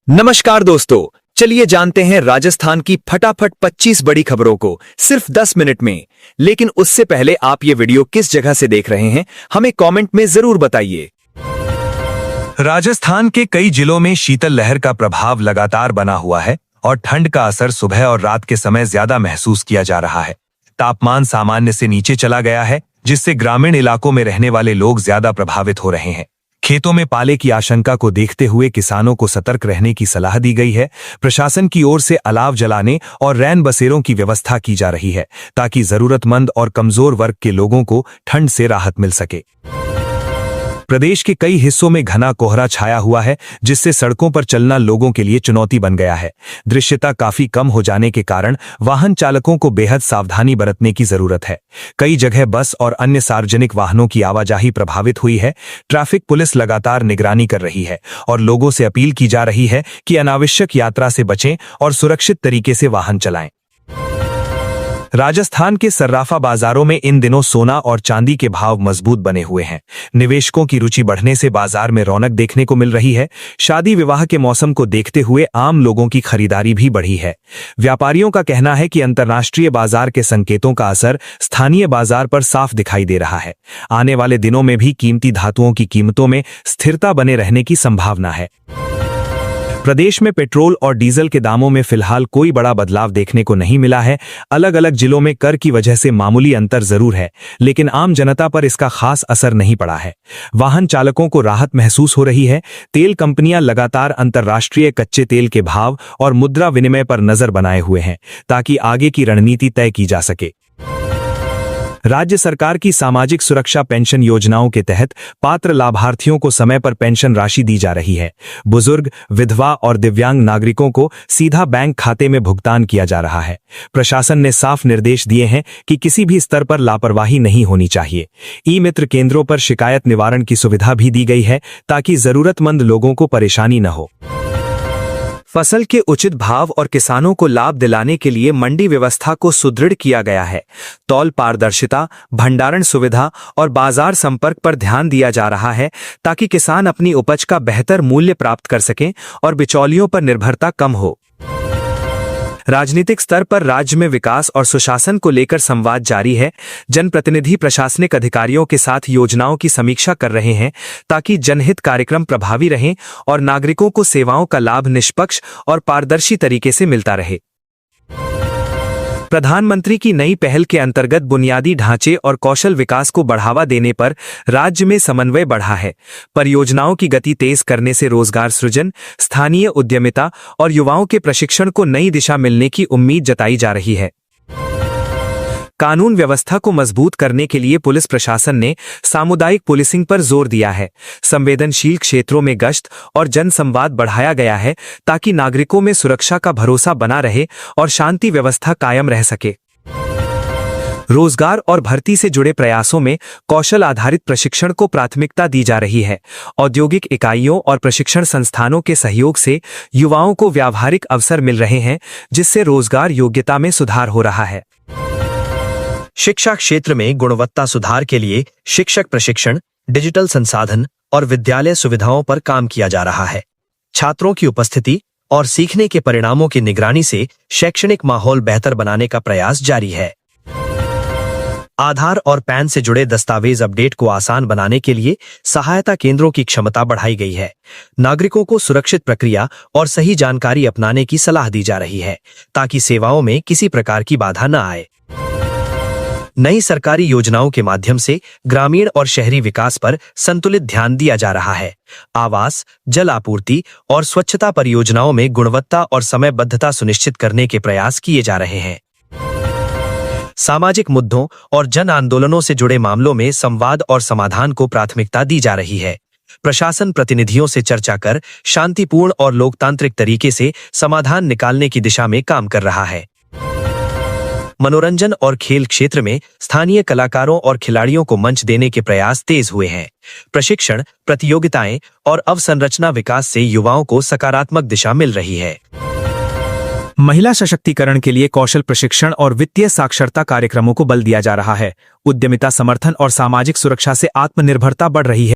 नमस्कार दोस्तों, चलिए जानते हैं राजस्थान की फटाफट 25 बड़ी खबरों को सिर्फ 10 मिनट में। लेकिन उससे पहले आप ये वीडियो किस जगह से देख रहे हैं, हमें कमेंट में जरूर बताइए। राजस्थान के कई जिलों में शीतल लहर का प्रभाव लगातार बना हुआ है और ठंड का असर सुबह और रात के समय ज्यादा महसूस किया जा रहा है। तापमान सामान्य से नीचे चला गया है, जिससे ग्रामीण इलाकों में रहने वाले लोग ज्यादा प्रभावित हो रहे हैं। खेतों में पाले की आशंका को देखते हुए किसानों को सतर्क रहने की सलाह दी गई है। प्रशासन की ओर से अलाव जलाने और रैन बसेरों की व्यवस्था की जा रही है, ताकि जरूरतमंद और कमजोर वर्ग के लोगों को ठंड से राहत मिल सके। प्रदेश के कई हिस्सों में घना कोहरा छाया हुआ है, जिससे सड़कों पर चलना लोगों के लिए चुनौती बन गया है। दृश्यता काफी कम हो जाने के कारण वाहन चालकों को बेहद सावधानी बरतने की जरूरत है। कई जगह बस और अन्य सार्वजनिक वाहनों की आवाजाही प्रभावित हुई है। ट्रैफिक पुलिस लगातार निगरानी कर रही है और लोगों से अपील की जा रही है कि अनावश्यक यात्रा से बचें और सुरक्षित तरीके से वाहन चलाएं। राजस्थान के सर्राफा बाजारों में इन दिनों सोना और चांदी के भाव मजबूत बने हुए हैं। निवेशकों की रुचि बढ़ने से बाजार में रौनक देखने को मिल रही है। शादी विवाह के मौसम को देखते हुए आम लोगों की खरीदारी भी बढ़ी है। व्यापारियों का कहना है कि अंतर्राष्ट्रीय बाजार के संकेतों का असर स्थानीय बाजार पर साफ दिखाई दे रहा है। आने वाले दिनों में भी कीमती धातुओं की कीमतों में स्थिरता बने रहने की संभावना है। प्रदेश में पेट्रोल और डीजल के दामों में फिलहाल कोई बड़ा बदलाव देखने को नहीं मिला है। अलग अलग जिलों में कर की वजह से मामूली अंतर जरूर है, लेकिन आम जनता पर इसका खास असर नहीं पड़ा है। वाहन चालकों को राहत महसूस हो रही है। तेल कंपनियां लगातार अंतर्राष्ट्रीय कच्चे तेल के भाव और मुद्रा विनिमय पर नजर बनाए हुए हैं, ताकि आगे की रणनीति तय की जा सके। राज्य सरकार की सामाजिक सुरक्षा पेंशन योजनाओं के तहत पात्र लाभार्थियों को समय पर पेंशन राशि दी जा रही है। बुजुर्ग, विधवा और दिव्यांग नागरिकों को सीधा बैंक खाते में भुगतान किया जा रहा है। प्रशासन ने साफ निर्देश दिए हैं कि किसी भी स्तर पर लापरवाही नहीं होनी चाहिए। ई मित्र केंद्रों पर शिकायत निवारण की सुविधा भी दी गई है, ताकि जरूरतमंद लोगों को परेशानी न हो। फसल के उचित भाव और किसानों को लाभ दिलाने के लिए मंडी व्यवस्था को सुदृढ़ किया गया है। तौल पारदर्शिता, भंडारण सुविधा और बाजार संपर्क पर ध्यान दिया जा रहा है, ताकि किसान अपनी उपज का बेहतर मूल्य प्राप्त कर सकें और बिचौलियों पर निर्भरता कम हो। राजनीतिक स्तर पर राज्य में विकास और सुशासन को लेकर संवाद जारी है। जनप्रतिनिधि प्रशासनिक अधिकारियों के साथ योजनाओं की समीक्षा कर रहे हैं, ताकि जनहित कार्यक्रम प्रभावी रहें और नागरिकों को सेवाओं का लाभ निष्पक्ष और पारदर्शी तरीके से मिलता रहे। प्रधानमंत्री की नई पहल के अंतर्गत बुनियादी ढांचे और कौशल विकास को बढ़ावा देने पर राज्य में समन्वय बढ़ा है। परियोजनाओं की गति तेज करने से रोजगार सृजन, स्थानीय उद्यमिता और युवाओं के प्रशिक्षण को नई दिशा मिलने की उम्मीद जताई जा रही है। कानून व्यवस्था को मजबूत करने के लिए पुलिस प्रशासन ने सामुदायिक पुलिसिंग पर जोर दिया है। संवेदनशील क्षेत्रों में गश्त और जनसंवाद बढ़ाया गया है, ताकि नागरिकों में सुरक्षा का भरोसा बना रहे और शांति व्यवस्था कायम रह सके। रोजगार और भर्ती से जुड़े प्रयासों में कौशल आधारित प्रशिक्षण को प्राथमिकता दी जा रही है। औद्योगिक इकाइयों और प्रशिक्षण संस्थानों के सहयोग से युवाओं को व्यावहारिक अवसर मिल रहे हैं, जिससे रोजगार योग्यता में सुधार हो रहा है। शिक्षा क्षेत्र में गुणवत्ता सुधार के लिए शिक्षक प्रशिक्षण, डिजिटल संसाधन और विद्यालय सुविधाओं पर काम किया जा रहा है। छात्रों की उपस्थिति और सीखने के परिणामों की निगरानी से शैक्षणिक माहौल बेहतर बनाने का प्रयास जारी है। आधार और पैन से जुड़े दस्तावेज अपडेट को आसान बनाने के लिए सहायता केंद्रों की क्षमता बढ़ाई गई है। नागरिकों को सुरक्षित प्रक्रिया और सही जानकारी अपनाने की सलाह दी जा रही है, ताकि सेवाओं में किसी प्रकार की बाधा न आए। नई सरकारी योजनाओं के माध्यम से ग्रामीण और शहरी विकास पर संतुलित ध्यान दिया जा रहा है। आवास, जल आपूर्ति और स्वच्छता परियोजनाओं में गुणवत्ता और समयबद्धता सुनिश्चित करने के प्रयास किए जा रहे हैं। सामाजिक मुद्दों और जन आंदोलनों से जुड़े मामलों में संवाद और समाधान को प्राथमिकता दी जा रही है। प्रशासन प्रतिनिधियों से चर्चा कर शांतिपूर्ण और लोकतांत्रिक तरीके से समाधान निकालने की दिशा में काम कर रहा है। मनोरंजन और खेल क्षेत्र में स्थानीय कलाकारों और खिलाड़ियों को मंच देने के प्रयास तेज हुए हैं। प्रशिक्षण, प्रतियोगिताएं और अवसंरचना विकास से युवाओं को सकारात्मक दिशा मिल रही है। महिला सशक्तिकरण के लिए कौशल प्रशिक्षण और वित्तीय साक्षरता कार्यक्रमों को बल दिया जा रहा है। उद्यमिता समर्थन और सामाजिक सुरक्षा से आत्मनिर्भरता बढ़ रही है।